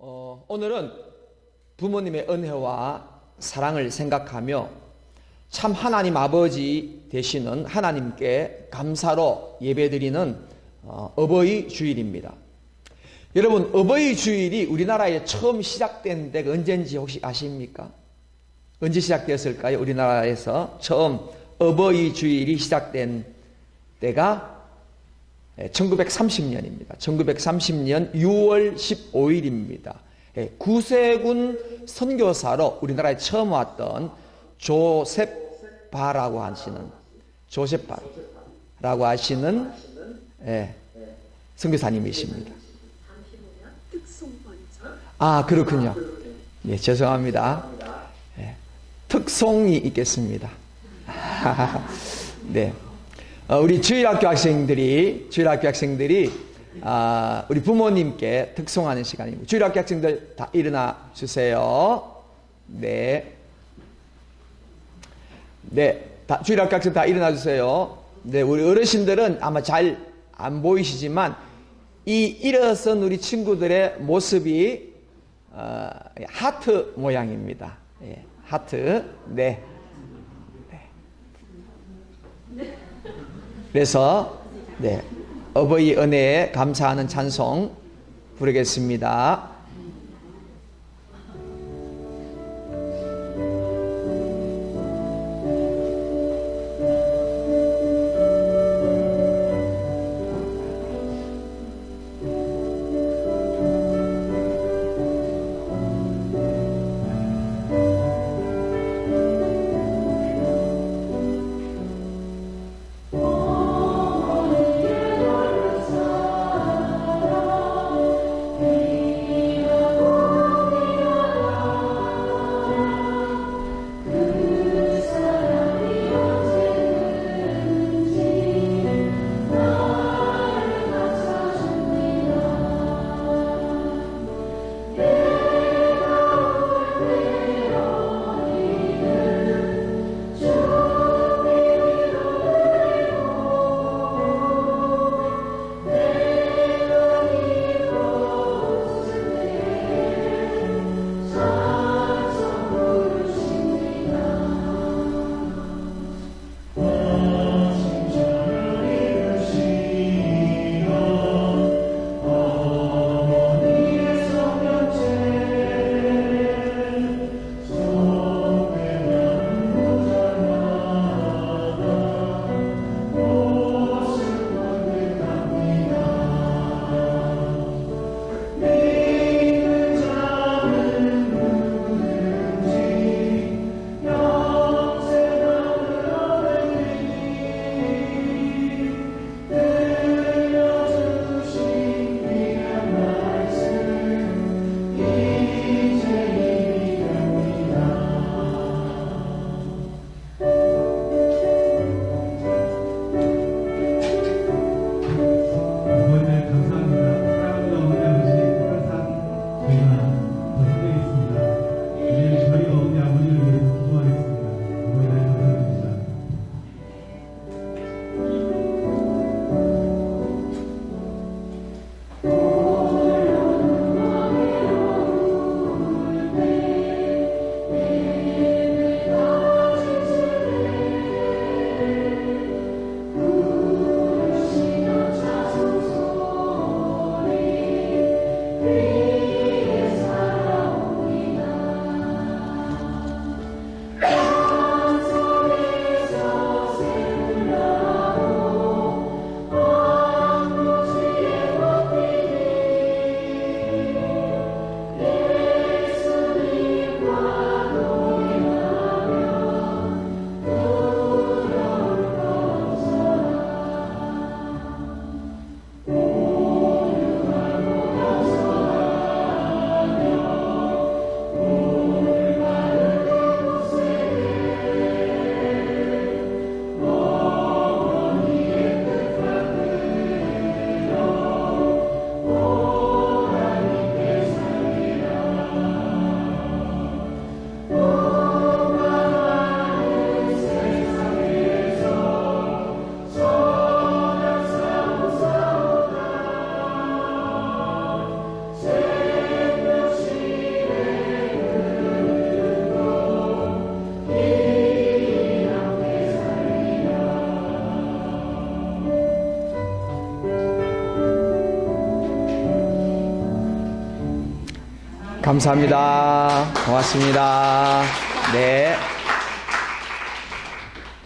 오늘은 부모님의 은혜와 사랑을 생각하며 참 하나님 아버지 되시는 하나님께 감사로 예배드리는 어버이 주일입니다. 여러분, 어버이 주일이 우리나라에 처음 시작된 데가 언제인지 혹시 아십니까? 언제 시작되었을까요? 우리나라에서 처음 어버이 주일이 시작된 때가 1930년입니다. 1930년 6월 15일입니다. 구세군 선교사로 우리나라에 처음 왔던 조세파라고 하시는 선교사님이십니다. 아, 그렇군요. 예, 죄송합니다. 특송이 있겠습니다. 네. 우리 주일학교 학생들이 우리 부모님께 특송하는 시간입니다. 주일학교 학생들 다 일어나 주세요. 네. 주일학교 학생 다 일어나 주세요. 네, 우리 어르신들은 아마 잘 안 보이시지만 이 일어선 우리 친구들의 모습이 하트 모양입니다. 예, 하트. 네. 그래서 어버이 은혜에 감사하는 찬송 부르겠습니다. 감사합니다. 고맙습니다. 네.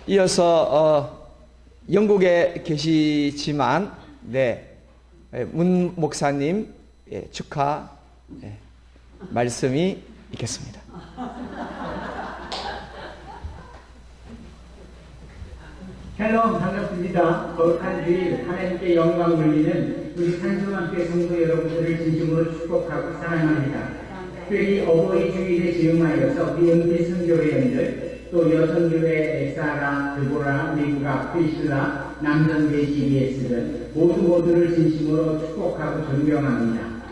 이어서 영국에 계시지만 문 목사님 축하 말씀이 있겠습니다. 샬롬, 반갑습니다. 거룩한 주일 하나님께 영광 돌리는 우리 산수함께 성도 여러분들을 진심으로 축복하고 사랑합니다. 특별히 어버이 주일에 즈음하여서 우리 은빛 선교회원들, 또 여성교회 에사라, 드보라, 미국아, 프리실라, 남전교회 GBS 등 모두를 진심으로 축복하고 존경합니다.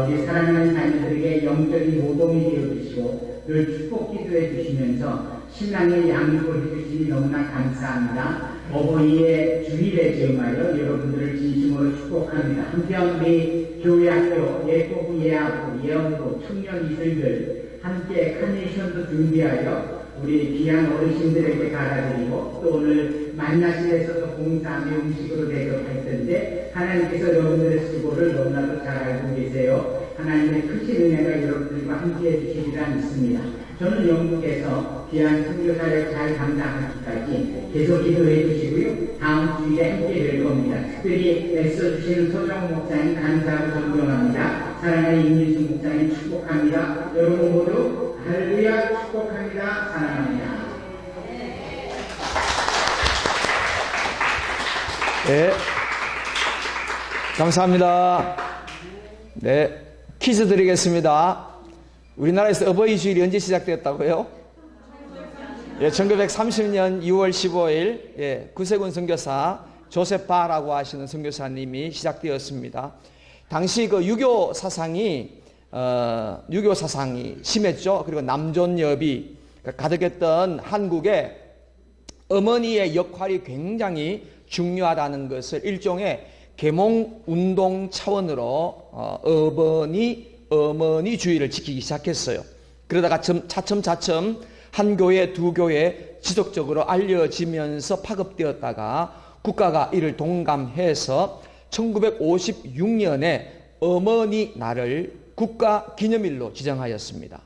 우리 사랑하는 자녀들에게 영적인 모범이 되어주시고 늘 축복 기도해 주시면서 신랑의 양육을 해주시니 너무나 감사합니다. 어버이의 주일에 즈음하여 여러분들을 진심으로 축복합니다. 한편 우리 교회학교, 예고부, 예하부, 예언부, 청년 이슬들 함께 카네이션도 준비하여 우리 귀한 어르신들에게 갈아드리고 또 오늘 만나실에서도 봉사하며 음식으로 대접할 텐데 하나님께서 여러분들의 수고를 너무나도 잘 알고 계세요. 하나님의 크신 은혜가 여러분들과 함께 해주시리라 믿습니다. 저는 영국에서 귀한 선교사를 잘 감당하기까지 계속 기도해 주시고요. 다음 주일에 함께 될 겁니다. 특별히 애써주시는 소정 목사님 감사하고 존경합니다. 사랑하는 임민수 목사님 축복합니다. 여러분 모두 할렐루야 축복합니다. 사랑합니다. 네. 감사합니다. 네. 퀴즈 드리겠습니다. 우리나라에서 어버이 주일이 언제 시작되었다고요? 1930년 6월 15일 구세군 선교사 조세파라고 하시는 선교사님이 시작되었습니다. 당시 그 유교 사상이 심했죠. 그리고 남존여비 가득했던 한국에 어머니의 역할이 굉장히 중요하다는 것을 일종의 계몽운동 차원으로 어머니 주의를 지키기 시작했어요. 그러다가 차츰 한 교회, 두 교회 지속적으로 알려지면서 파급되었다가 국가가 이를 동감해서 1956년에 어머니 날을 국가 기념일로 지정하였습니다.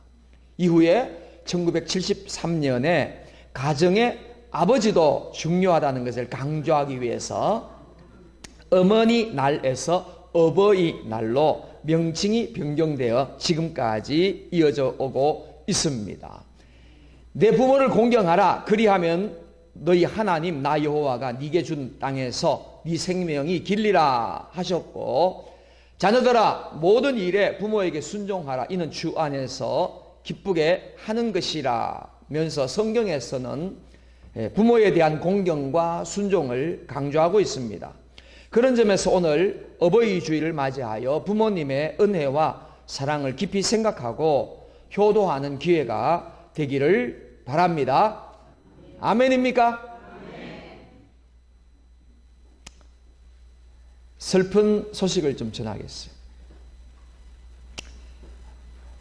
이후에 1973년에 가정의 아버지도 중요하다는 것을 강조하기 위해서 어머니 날에서 어버이 날로 명칭이 변경되어 지금까지 이어져 오고 있습니다. 내 부모를 공경하라. 그리하면 너희 하나님 나 여호와가 네게 준 땅에서 네 생명이 길리라 하셨고, 자녀들아 모든 일에 부모에게 순종하라. 이는 주 안에서 기쁘게 하는 것이라면서 성경에서는 부모에 대한 공경과 순종을 강조하고 있습니다. 그런 점에서 오늘 어버이 주일을 맞이하여 부모님의 은혜와 사랑을 깊이 생각하고 효도하는 기회가 되기를 바랍니다. 아멘입니까? 슬픈 소식을 좀 전하겠어요.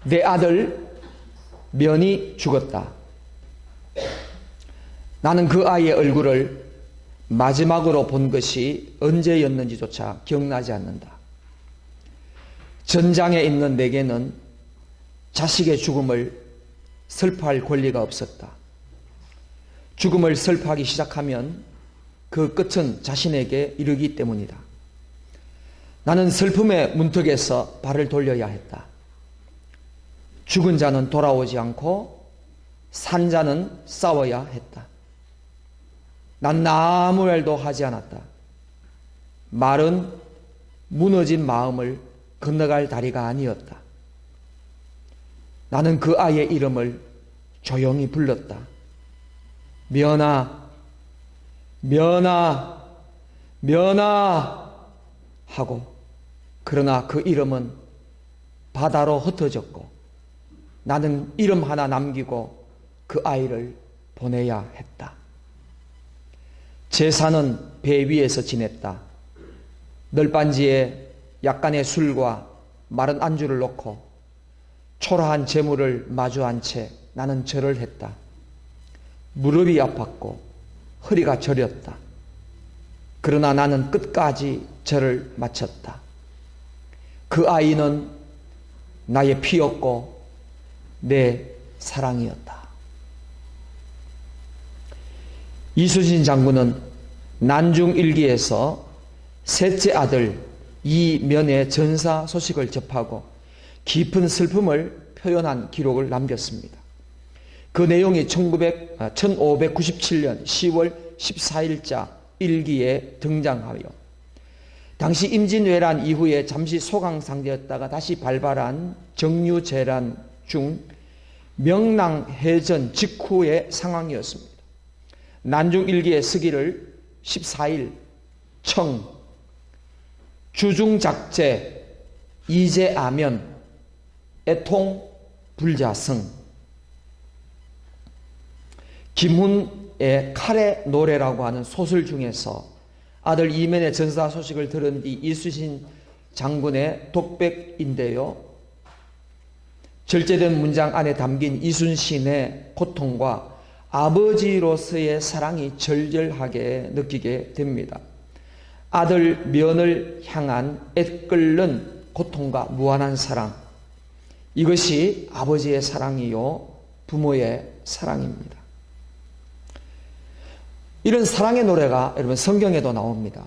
내 아들 면이 죽었다. 나는 그 아이의 얼굴을 마지막으로 본 것이 언제였는지조차 기억나지 않는다. 전장에 있는 내게는 자식의 죽음을 슬퍼할 권리가 없었다. 죽음을 슬퍼하기 시작하면 그 끝은 자신에게 이르기 때문이다. 나는 슬픔의 문턱에서 발을 돌려야 했다. 죽은 자는 돌아오지 않고 산 자는 싸워야 했다. 난 아무 말도 하지 않았다. 말은 무너진 마음을 건너갈 다리가 아니었다. 나는 그 아이의 이름을 조용히 불렀다. 면아, 면아, 면아 하고, 그러나 그 이름은 바다로 흩어졌고 나는 이름 하나 남기고 그 아이를 보내야 했다. 제사는 배 위에서 지냈다. 널빤지에 약간의 술과 마른 안주를 놓고 초라한 재물을 마주한 채 나는 절을 했다. 무릎이 아팠고 허리가 저렸다. 그러나 나는 끝까지 절을 마쳤다. 그 아이는 나의 피였고 내 사랑이었다. 이순신 장군은 난중일기에서 셋째 아들 이면의 전사 소식을 접하고 깊은 슬픔을 표현한 기록을 남겼습니다. 그 내용이 1597년 10월 14일자 일기에 등장하여 당시 임진왜란 이후에 잠시 소강상되었다가 다시 발발한 정유재란 중 명랑해전 직후의 상황이었습니다. 난중일기의 쓰기를 14일 청 주중작제 이제아면 애통 불자성 김훈의 칼의 노래라고 하는 소설 중에서 아들 이면의 전사 소식을 들은 뒤 이순신 장군의 독백인데요. 절제된 문장 안에 담긴 이순신의 고통과 아버지로서의 사랑이 절절하게 느끼게 됩니다. 아들 면을 향한 애끓는 고통과 무한한 사랑, 이것이 아버지의 사랑이요 부모의 사랑입니다. 이런 사랑의 노래가 여러분 성경에도 나옵니다.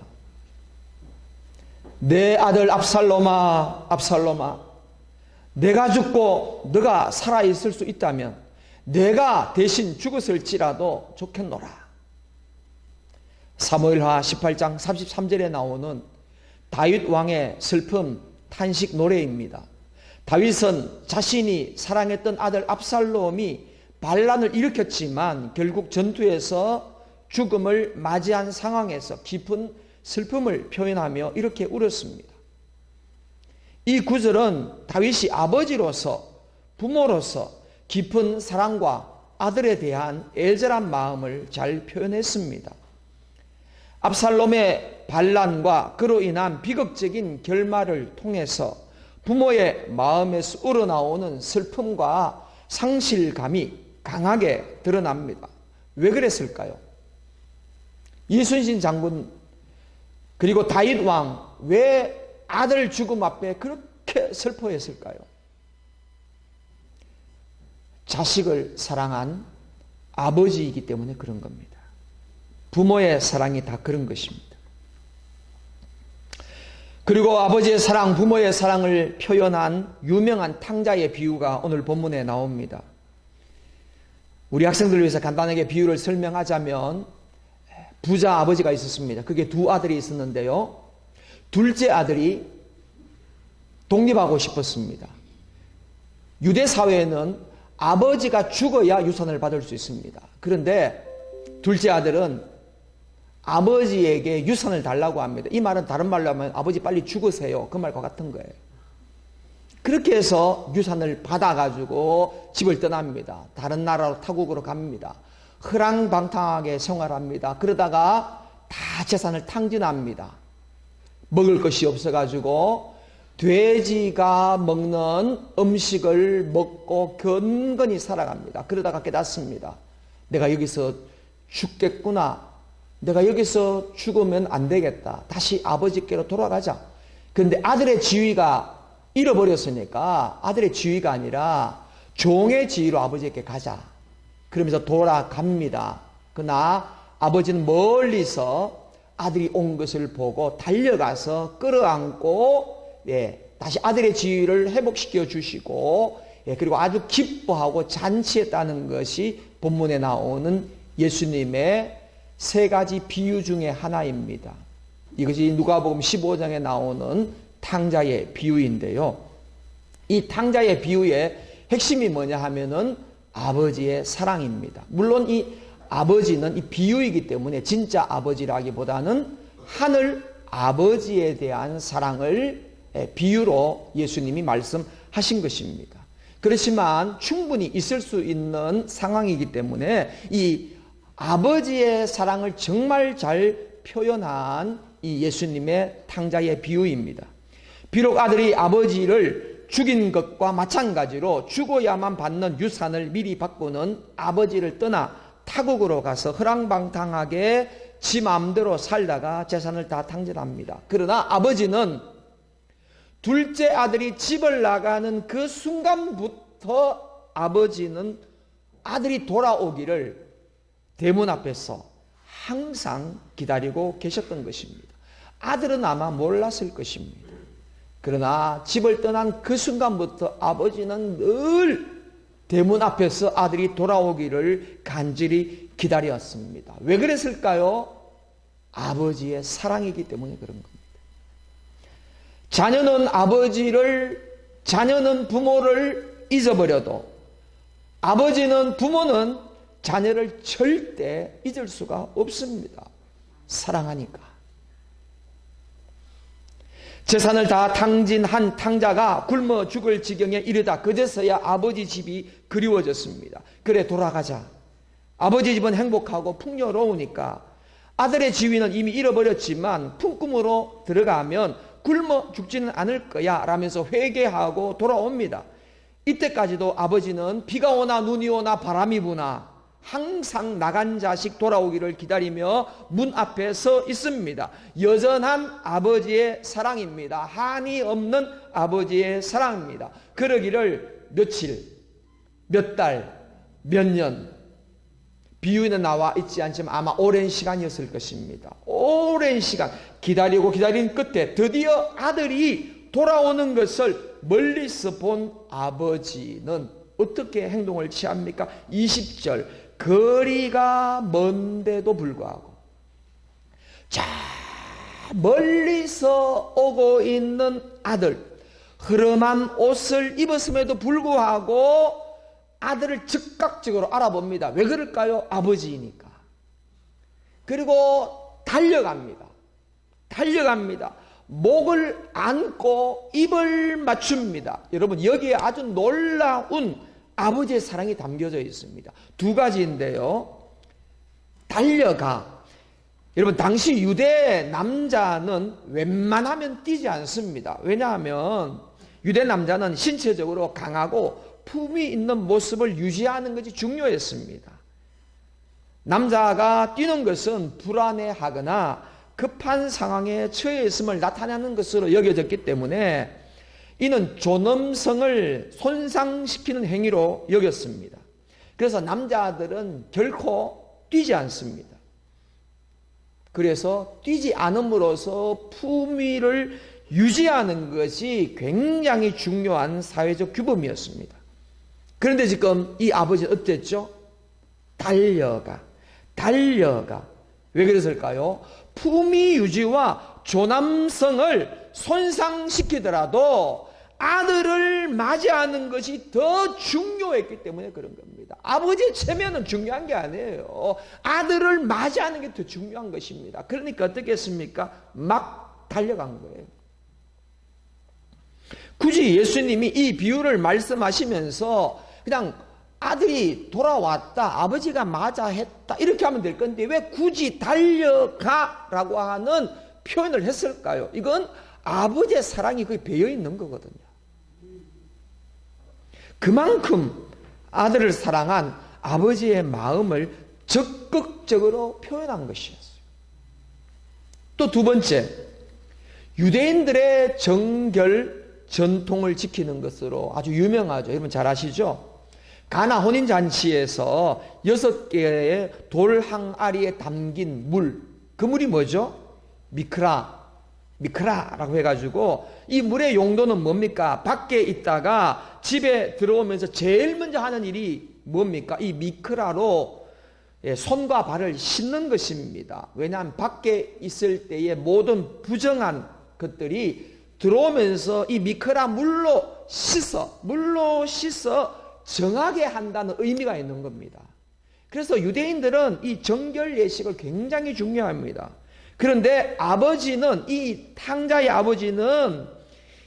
내 아들 압살롬아, 압살롬아, 내가 죽고 너가 살아있을 수 있다면 내가 대신 죽었을지라도 좋겠노라. 사무엘하 18장 33절에 나오는 다윗 왕의 슬픔 탄식 노래입니다. 다윗은 자신이 사랑했던 아들 압살롬이 반란을 일으켰지만 결국 전투에서 죽음을 맞이한 상황에서 깊은 슬픔을 표현하며 이렇게 울었습니다. 이 구절은 다윗이 아버지로서 부모로서 깊은 사랑과 아들에 대한 애절한 마음을 잘 표현했습니다. 압살롬의 반란과 그로 인한 비극적인 결말을 통해서 부모의 마음에서 우러나오는 슬픔과 상실감이 강하게 드러납니다. 왜 그랬을까요? 이순신 장군 그리고 다윗 왕 왜 아들 죽음 앞에 그렇게 슬퍼했을까요? 자식을 사랑한 아버지이기 때문에 그런 겁니다. 부모의 사랑이 다 그런 것입니다. 그리고 아버지의 사랑, 부모의 사랑을 표현한 유명한 탕자의 비유가 오늘 본문에 나옵니다. 우리 학생들을 위해서 간단하게 비유를 설명하자면 부자 아버지가 있었습니다. 그게 두 아들이 있었는데요. 둘째 아들이 독립하고 싶었습니다. 유대 사회에는 아버지가 죽어야 유산을 받을 수 있습니다. 그런데 둘째 아들은 아버지에게 유산을 달라고 합니다. 이 말은 다른 말로 하면 아버지 빨리 죽으세요. 그 말과 같은 거예요. 그렇게 해서 유산을 받아가지고 집을 떠납니다. 다른 나라로 타국으로 갑니다. 허랑방탕하게 생활합니다. 그러다가 다 재산을 탕진합니다. 먹을 것이 없어가지고 돼지가 먹는 음식을 먹고 견건히 살아갑니다. 그러다가 깨닫습니다. 내가 여기서 죽겠구나. 내가 여기서 죽으면 안 되겠다. 다시 아버지께로 돌아가자. 그런데 아들의 지위가 잃어버렸으니까 아들의 지위가 아니라 종의 지위로 아버지에게 가자. 그러면서 돌아갑니다. 그러나 아버지는 멀리서 아들이 온 것을 보고 달려가서 끌어안고 다시 아들의 지위를 회복시켜 주시고 그리고 아주 기뻐하고 잔치했다는 것이 본문에 나오는 예수님의 세 가지 비유 중에 하나입니다. 이것이 누가복음 15장에 나오는 탕자의 비유인데요. 이 탕자의 비유의 핵심이 뭐냐 하면은 아버지의 사랑입니다. 물론 이 아버지는 이 비유이기 때문에 진짜 아버지라기보다는 하늘 아버지에 대한 사랑을 비유로 예수님이 말씀하신 것입니다. 그렇지만 충분히 있을 수 있는 상황이기 때문에 이 아버지의 사랑을 정말 잘 표현한 이 예수님의 탕자의 비유입니다. 비록 아들이 아버지를 죽인 것과 마찬가지로 죽어야만 받는 유산을 미리 받고는 아버지를 떠나 타국으로 가서 허랑방탕하게 지 마음대로 살다가 재산을 다 탕진합니다. 그러나 아버지는 둘째 아들이 집을 나가는 그 순간부터 아버지는 아들이 돌아오기를 대문 앞에서 항상 기다리고 계셨던 것입니다. 아들은 아마 몰랐을 것입니다. 그러나 집을 떠난 그 순간부터 아버지는 늘 대문 앞에서 아들이 돌아오기를 간절히 기다렸습니다. 왜 그랬을까요? 아버지의 사랑이기 때문에 그런 겁니다. 자녀는 부모를 잊어버려도 부모는 자녀를 절대 잊을 수가 없습니다. 사랑하니까. 재산을 다 탕진한 탕자가 굶어 죽을 지경에 이르다 그제서야 아버지 집이 그리워졌습니다. 그래 돌아가자. 아버지 집은 행복하고 풍요로우니까 아들의 지위는 이미 잃어버렸지만 품꿈으로 들어가면 굶어 죽지는 않을 거야 라면서 회개하고 돌아옵니다. 이때까지도 아버지는 비가 오나 눈이 오나 바람이 부나 항상 나간 자식 돌아오기를 기다리며 문 앞에 서 있습니다. 여전한 아버지의 사랑입니다. 한이 없는 아버지의 사랑입니다. 그러기를 며칠, 몇 달, 몇 년, 비유는 나와 있지 않지만 아마 오랜 시간이었을 것입니다. 오랜 시간 기다린 끝에 드디어 아들이 돌아오는 것을 멀리서 본 아버지는 어떻게 행동을 취합니까? 20절 거리가 먼데도 불구하고 자 멀리서 오고 있는 아들, 흐름한 옷을 입었음에도 불구하고 아들을 즉각적으로 알아봅니다. 왜 그럴까요? 아버지이니까. 그리고 달려갑니다. 목을 안고 입을 맞춥니다. 여러분 여기에 아주 놀라운 아버지의 사랑이 담겨져 있습니다. 두 가지인데요. 달려가. 여러분 당시 유대 남자는 웬만하면 뛰지 않습니다. 왜냐하면 유대 남자는 신체적으로 강하고 품이 있는 모습을 유지하는 것이 중요했습니다. 남자가 뛰는 것은 불안해하거나 급한 상황에 처해 있음을 나타내는 것으로 여겨졌기 때문에 이는 존엄성을 손상시키는 행위로 여겼습니다. 그래서 남자들은 결코 뛰지 않습니다. 그래서 뛰지 않음으로써 품위를 유지하는 것이 굉장히 중요한 사회적 규범이었습니다. 그런데 지금 이 아버지는 어땠죠? 달려가. 왜 그랬을까요? 품위 유지와 존엄성을 손상시키더라도 아들을 맞이하는 것이 더 중요했기 때문에 그런 겁니다. 아버지의 체면은 중요한 게 아니에요. 아들을 맞이하는 게 더 중요한 것입니다. 그러니까 어떻게 했습니까? 막 달려간 거예요. 굳이 예수님이 이 비유를 말씀하시면서 그냥 아들이 돌아왔다, 아버지가 맞아 했다 이렇게 하면 될 건데 왜 굳이 달려가라고 하는 표현을 했을까요? 이건 아버지의 사랑이 거기 배어 있는 거거든요. 그만큼 아들을 사랑한 아버지의 마음을 적극적으로 표현한 것이었어요. 또 두 번째, 유대인들의 정결 전통을 지키는 것으로 아주 유명하죠. 여러분 잘 아시죠? 가나 혼인잔치에서 6개의 돌 항아리에 담긴 물, 그 물이 뭐죠? 미크라라고 해가지고 이 물의 용도는 뭡니까? 밖에 있다가 집에 들어오면서 제일 먼저 하는 일이 뭡니까? 이 미크라로 손과 발을 씻는 것입니다. 왜냐하면 밖에 있을 때의 모든 부정한 것들이 들어오면서 이 미크라 물로 씻어 정하게 한다는 의미가 있는 겁니다. 그래서 유대인들은 이 정결 예식을 굉장히 중요합니다. 그런데 이 탕자의 아버지는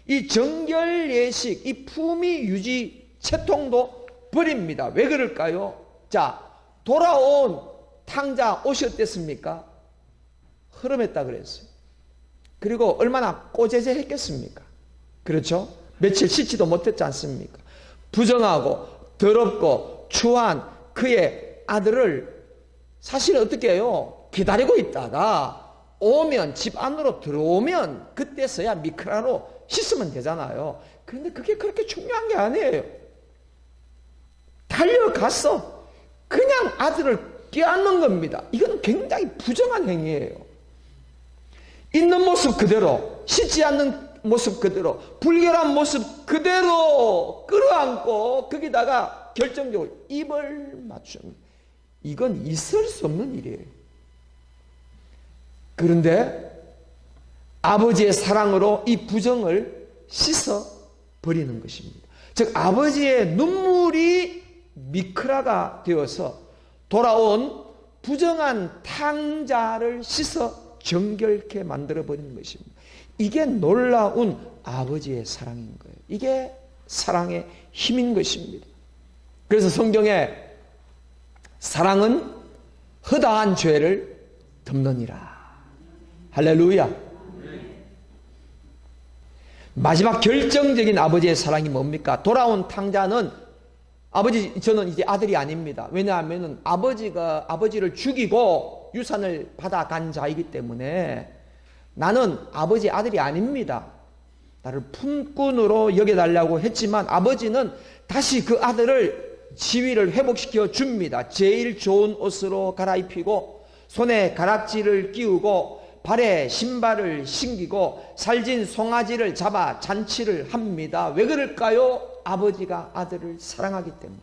이 정결 예식, 이 품위 유지 채통도 버립니다. 왜 그럴까요? 자, 돌아온 탕자 옷이 어땠습니까? 흐름했다 그랬어요. 그리고 얼마나 꼬재재했겠습니까? 그렇죠? 며칠 씻지도 못했지 않습니까? 부정하고 더럽고 추한 그의 아들을 사실 어떻게 해요? 기다리고 있다가 오면 집 안으로 들어오면 그때서야 미크라로 씻으면 되잖아요. 그런데 그게 그렇게 중요한 게 아니에요. 달려가서 그냥 아들을 껴안는 겁니다. 이건 굉장히 부정한 행위예요. 있는 모습 그대로, 씻지 않는 모습 그대로, 불결한 모습 그대로 끌어안고 거기다가 결정적으로 입을 맞춥니다. 이건 있을 수 없는 일이에요. 그런데 아버지의 사랑으로 이 부정을 씻어 버리는 것입니다. 즉 아버지의 눈물이 미크라가 되어서 돌아온 부정한 탕자를 씻어 정결케 만들어 버리는 것입니다. 이게 놀라운 아버지의 사랑인 거예요. 이게 사랑의 힘인 것입니다. 그래서 성경에 사랑은 허다한 죄를 덮느니라. 할렐루야. 마지막 결정적인 아버지의 사랑이 뭡니까? 돌아온 탕자는 저는 이제 아들이 아닙니다. 왜냐하면 아버지를 죽이고 유산을 받아간 자이기 때문에 나는 아버지의 아들이 아닙니다. 나를 품꾼으로 여겨달라고 했지만 아버지는 다시 그 아들을 지위를 회복시켜 줍니다. 제일 좋은 옷으로 갈아입히고 손에 가락지를 끼우고 발에 신발을 신기고 살진 송아지를 잡아 잔치를 합니다. 왜 그럴까요? 아버지가 아들을 사랑하기 때문에.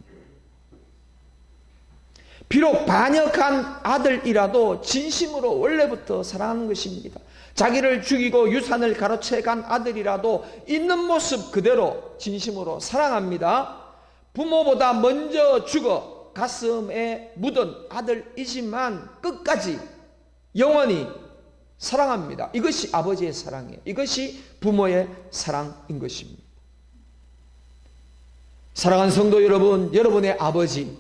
비록 반역한 아들이라도 진심으로 원래부터 사랑하는 것입니다. 자기를 죽이고 유산을 가로채간 아들이라도 있는 모습 그대로 진심으로 사랑합니다. 부모보다 먼저 죽어 가슴에 묻은 아들이지만 끝까지 영원히 사랑합니다. 이것이 아버지의 사랑이에요. 이것이 부모의 사랑인 것입니다. 사랑하는 성도 여러분, 여러분의 아버지,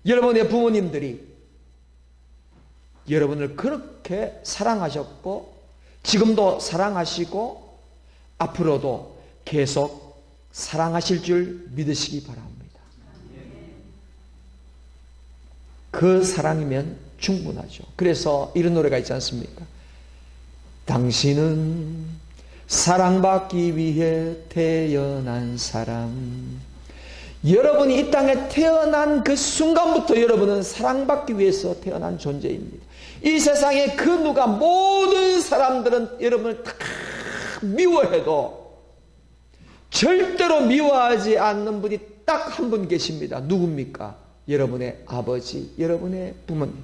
여러분의 부모님들이 여러분을 그렇게 사랑하셨고 지금도 사랑하시고 앞으로도 계속 사랑하실 줄 믿으시기 바랍니다. 그 사랑이면 충분하죠. 그래서 이런 노래가 있지 않습니까? 당신은 사랑받기 위해 태어난 사람. 여러분이 이 땅에 태어난 그 순간부터 여러분은 사랑받기 위해서 태어난 존재입니다. 이 세상의 그 누가 모든 사람들은 여러분을 다 미워해도 절대로 미워하지 않는 분이 딱 한 분 계십니다. 누굽니까? 여러분의 아버지, 여러분의 부모님.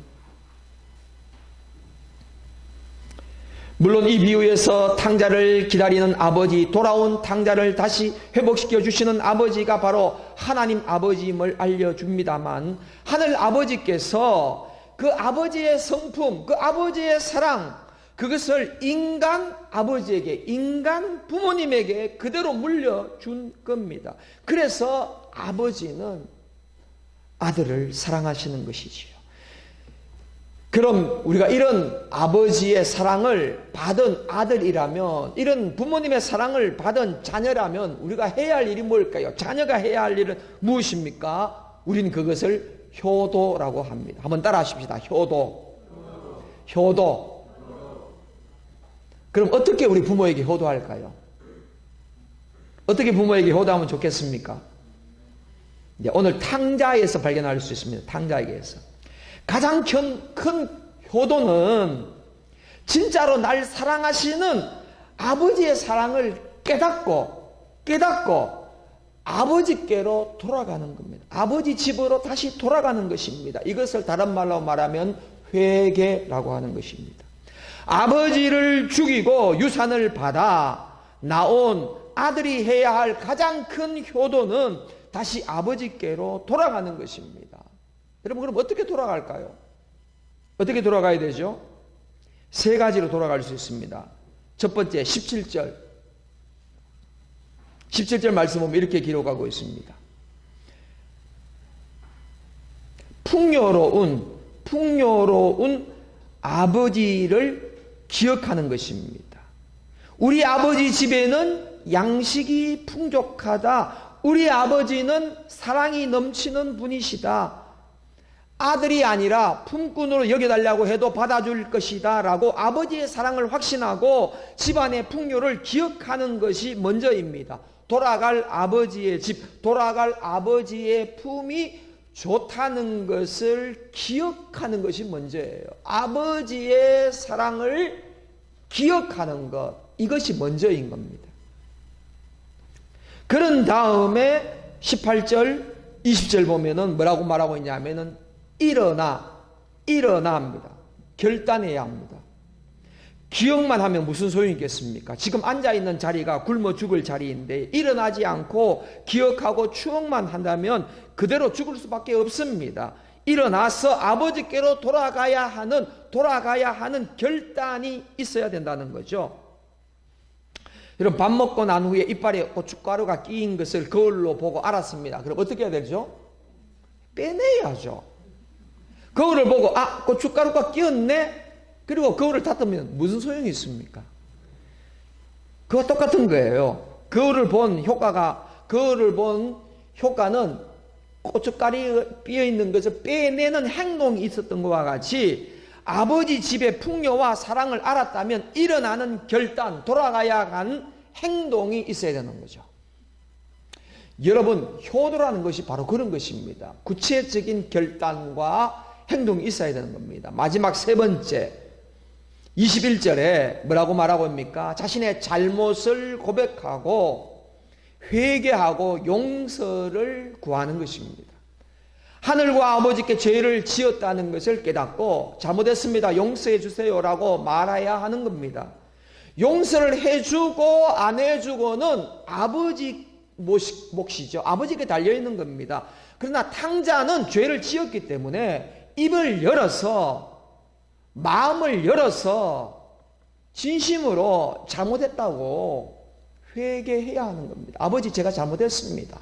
물론 이 비유에서 탕자를 기다리는 아버지, 돌아온 탕자를 다시 회복시켜 주시는 아버지가 바로 하나님 아버지임을 알려줍니다만 하늘 아버지께서 그 아버지의 성품, 그 아버지의 사랑, 그것을 인간 아버지에게, 인간 부모님에게 그대로 물려준 겁니다. 그래서 아버지는 아들을 사랑하시는 것이지요. 그럼 우리가 이런 아버지의 사랑을 받은 아들이라면, 이런 부모님의 사랑을 받은 자녀라면 우리가 해야 할 일이 뭘까요? 자녀가 해야 할 일은 무엇입니까? 우리는 그것을 효도라고 합니다. 한번 따라 하십시다. 효도. 효도. 그럼 어떻게 우리 부모에게 효도할까요? 어떻게 부모에게 효도하면 좋겠습니까? 이제 오늘 탕자에서 발견할 수 있습니다. 탕자에게서. 가장 큰 효도는 진짜로 날 사랑하시는 아버지의 사랑을 깨닫고 아버지께로 돌아가는 겁니다. 아버지 집으로 다시 돌아가는 것입니다. 이것을 다른 말로 말하면 회개라고 하는 것입니다. 아버지를 죽이고 유산을 받아 나온 아들이 해야 할 가장 큰 효도는 다시 아버지께로 돌아가는 것입니다. 여러분, 그럼 어떻게 돌아갈까요? 어떻게 돌아가야 되죠? 세 가지로 돌아갈 수 있습니다. 첫 번째, 17절. 17절 말씀 보면 이렇게 기록하고 있습니다. 풍요로운 아버지를 기억하는 것입니다. 우리 아버지 집에는 양식이 풍족하다. 우리 아버지는 사랑이 넘치는 분이시다. 아들이 아니라 품꾼으로 여겨달라고 해도 받아줄 것이다 라고 아버지의 사랑을 확신하고 집안의 풍요를 기억하는 것이 먼저입니다. 돌아갈 아버지의 집, 돌아갈 아버지의 품이 좋다는 것을 기억하는 것이 먼저예요. 아버지의 사랑을 기억하는 것, 이것이 먼저인 겁니다. 그런 다음에 18절, 20절 보면은 뭐라고 말하고 있냐면은 일어나 합니다. 결단해야 합니다. 기억만 하면 무슨 소용이 있겠습니까? 지금 앉아있는 자리가 굶어 죽을 자리인데 일어나지 않고 기억하고 추억만 한다면 그대로 죽을 수밖에 없습니다. 일어나서 아버지께로 돌아가야 하는 결단이 있어야 된다는 거죠. 여러분, 밥 먹고 난 후에 이빨에 고춧가루가 끼인 것을 거울로 보고 알았습니다. 그럼 어떻게 해야 되죠? 빼내야죠. 거울을 보고 고춧가루가 끼었네? 그리고 거울을 닫으면 무슨 소용이 있습니까? 그거 똑같은 거예요. 거울을 본 효과는 고춧가루 끼어있는 것을 빼내는 행동이 있었던 것과 같이 아버지 집의 풍요와 사랑을 알았다면 일어나는 결단, 돌아가야 하는 행동이 있어야 되는 거죠. 여러분, 효도라는 것이 바로 그런 것입니다. 구체적인 결단과 행동이 있어야 되는 겁니다. 마지막 세 번째, 21절에 뭐라고 말하고 있습니까? 자신의 잘못을 고백하고 회개하고 용서를 구하는 것입니다. 하늘과 아버지께 죄를 지었다는 것을 깨닫고 잘못했습니다, 용서해 주세요라고 말해야 하는 겁니다. 용서를 해주고 안 해주고는 아버지 몫이죠. 아버지께 달려있는 겁니다. 그러나 탕자는 죄를 지었기 때문에 입을 열어서, 마음을 열어서 진심으로 잘못했다고 회개해야 하는 겁니다. 아버지, 제가 잘못했습니다.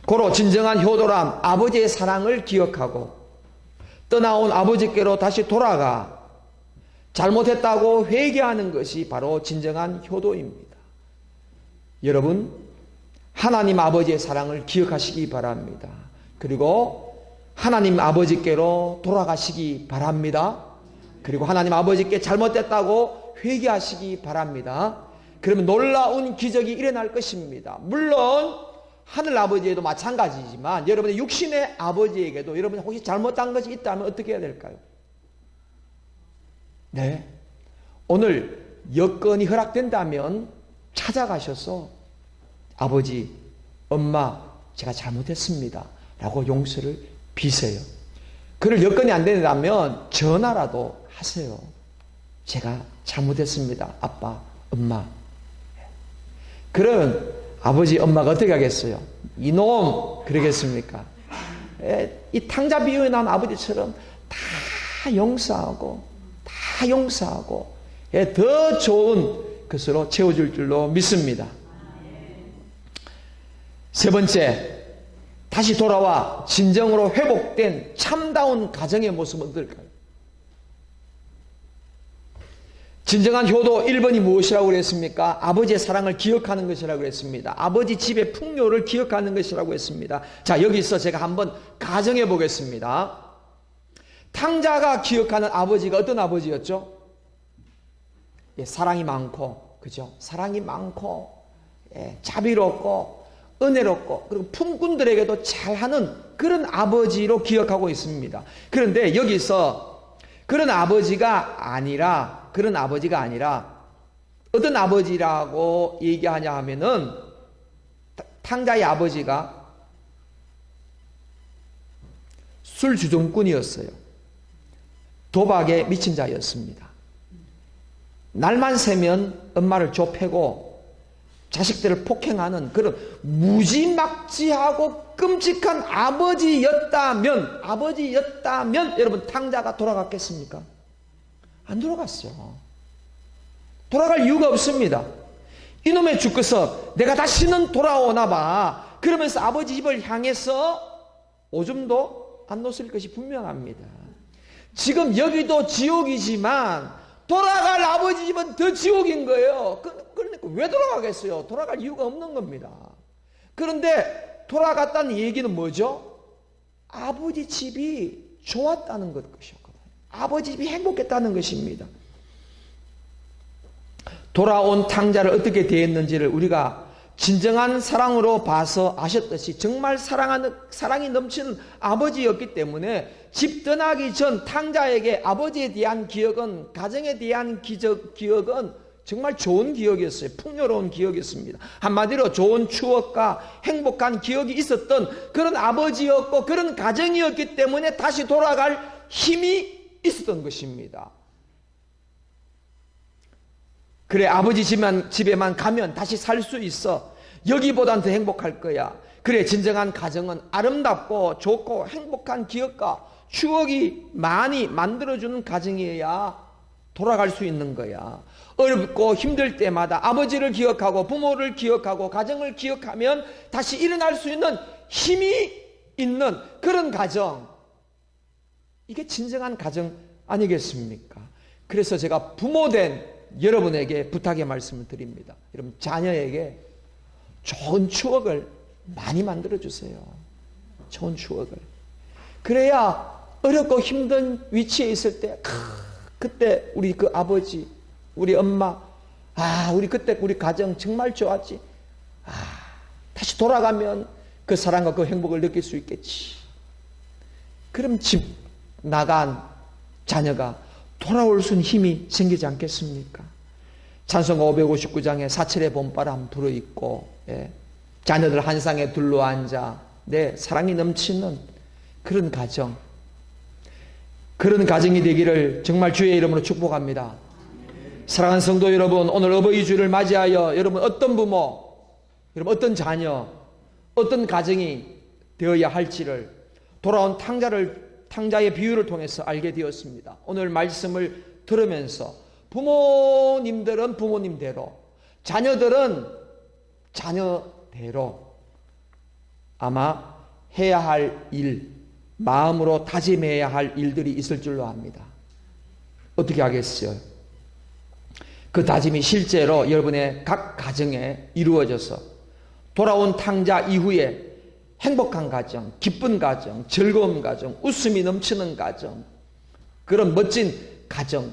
고로 진정한 효도란 아버지의 사랑을 기억하고 떠나온 아버지께로 다시 돌아가 잘못했다고 회개하는 것이 바로 진정한 효도입니다. 여러분, 하나님 아버지의 사랑을 기억하시기 바랍니다. 그리고 하나님 아버지께로 돌아가시기 바랍니다. 그리고 하나님 아버지께 잘못됐다고 회개하시기 바랍니다. 그러면 놀라운 기적이 일어날 것입니다. 물론 하늘 아버지에도 마찬가지지만 여러분의 육신의 아버지에게도 여러분이 혹시 잘못한 것이 있다면 어떻게 해야 될까요? 네, 오늘 여건이 허락된다면 찾아가셔서 아버지, 엄마, 제가 잘못했습니다 라고 용서를 비세요. 그럴 여건이 안 된다면 전화라도 하세요. 제가 잘못했습니다, 아빠, 엄마. 그런 아버지, 엄마가 어떻게 하겠어요? 이놈! 그러겠습니까? 이 탕자 비유에 나온 아버지처럼 다 용서하고 더 좋은 것으로 채워줄 줄로 믿습니다. 세 번째, 다시 돌아와 진정으로 회복된 참다운 가정의 모습은 어떨까요? 진정한 효도 1번이 무엇이라고 그랬습니까? 아버지의 사랑을 기억하는 것이라고 했습니다. 아버지 집의 풍요를 기억하는 것이라고 했습니다. 자, 여기서 제가 한번 가정해 보겠습니다. 탕자가 기억하는 아버지가 어떤 아버지였죠? 사랑이 많고, 그죠? 사랑이 많고, 자비롭고, 은혜롭고, 그리고 품꾼들에게도 잘하는 그런 아버지로 기억하고 있습니다. 그런데 여기서 그런 아버지가 아니라 어떤 아버지라고 얘기하냐 하면은 탕자의 아버지가 술주정꾼이었어요. 도박에 미친 자였습니다. 날만 새면 엄마를 좁히고 자식들을 폭행하는 그런 무지막지하고 끔찍한 아버지였다면 여러분, 탕자가 돌아갔겠습니까? 안 돌아갔어요. 돌아갈 이유가 없습니다. 이놈의 주께서 내가 다시는 돌아오나 봐, 그러면서 아버지 집을 향해서 오줌도 안 놓을 것이 분명합니다. 지금 여기도 지옥이지만 돌아갈 아버지 집은 더 지옥인 거예요. 그러니까 왜 돌아가겠어요? 돌아갈 이유가 없는 겁니다. 그런데 돌아갔다는 얘기는 뭐죠? 아버지 집이 좋았다는 것이었거든요. 아버지 집이 행복했다는 것입니다. 돌아온 탕자를 어떻게 대했는지를 우리가 진정한 사랑으로 봐서 아셨듯이 정말 사랑이 넘치는 아버지였기 때문에 집 떠나기 전 탕자에게 아버지에 대한 기억은, 가정에 대한 기억은 정말 좋은 기억이었어요. 풍요로운 기억이었습니다. 한마디로 좋은 추억과 행복한 기억이 있었던 그런 아버지였고 그런 가정이었기 때문에 다시 돌아갈 힘이 있었던 것입니다. 그래, 아버지 집에만 가면 다시 살 수 있어. 여기보단 더 행복할 거야. 그래, 진정한 가정은 아름답고 좋고 행복한 기억과 추억이 많이 만들어주는 가정이어야 돌아갈 수 있는 거야. 어렵고 힘들 때마다 아버지를 기억하고 부모를 기억하고 가정을 기억하면 다시 일어날 수 있는 힘이 있는 그런 가정. 이게 진정한 가정 아니겠습니까? 그래서 제가 부모된 여러분에게 부탁의 말씀을 드립니다. 여러분, 자녀에게 좋은 추억을 많이 만들어주세요. 좋은 추억을. 그래야 어렵고 힘든 위치에 있을 때, 그때 우리 그 아버지, 우리 엄마, 우리 그때 우리 가정 정말 좋았지. 다시 돌아가면 그 사랑과 그 행복을 느낄 수 있겠지. 그럼 집 나간 자녀가 돌아올 수 있는 힘이 생기지 않겠습니까? 찬송가 559장에 사철의 봄바람 불어있고, 자녀들 한 쌍에 둘러앉아 사랑이 넘치는 그런 가정, 그런 가정이 되기를 정말 주의 이름으로 축복합니다. 사랑하는 성도 여러분, 오늘 어버이 주를 맞이하여 여러분 어떤 부모, 여러분 어떤 자녀, 어떤 가정이 되어야 할지를 돌아온 탕자의 비유를 통해서 알게 되었습니다. 오늘 말씀을 들으면서 부모님들은 부모님대로, 자녀들은 자녀대로 아마 해야 할 일, 마음으로 다짐해야 할 일들이 있을 줄로 압니다. 어떻게 하겠어요? 그 다짐이 실제로 여러분의 각 가정에 이루어져서 돌아온 탕자 이후에 행복한 가정, 기쁜 가정, 즐거운 가정, 웃음이 넘치는 가정, 그런 멋진 가정,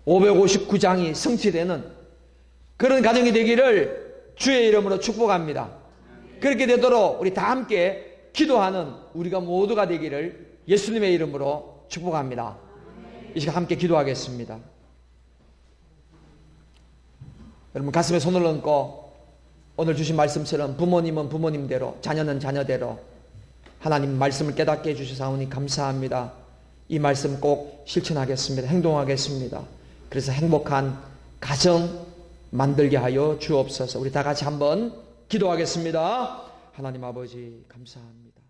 559장이 성취되는 그런 가정이 되기를 주의 이름으로 축복합니다. 그렇게 되도록 우리 다 함께 기도하는 우리가 모두가 되기를 예수님의 이름으로 축복합니다. 이 시간 함께 기도하겠습니다. 여러분 가슴에 손을 얹고 오늘 주신 말씀처럼 부모님은 부모님대로, 자녀는 자녀대로 하나님 말씀을 깨닫게 해주셔서 감사합니다. 이 말씀 꼭 실천하겠습니다. 행동하겠습니다. 그래서 행복한 가정 만들게 하여 주옵소서. 우리 다 같이 한번 기도하겠습니다. 하나님 아버지 감사합니다.